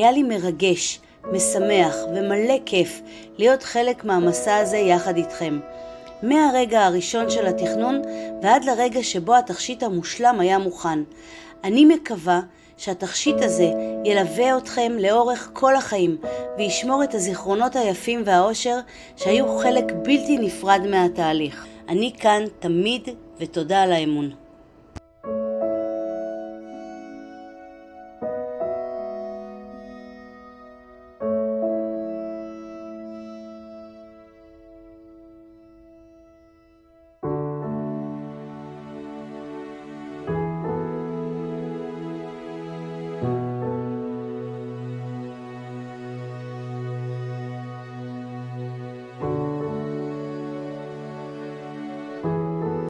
היה לי מרגש, משמח ומלא כיף להיות חלק מהמסע הזה יחד איתכם. מהרגע הראשון של התכנון ועד לרגע שבו התכשיט המושלם היה מוכן. אני מקווה שהתכשיט הזה ילווה אתכם לאורך כל החיים וישמור את הזיכרונות היפים והאושר שהיו חלק בלתי נפרד מהתהליך. אני כאן תמיד ותודה על האמון.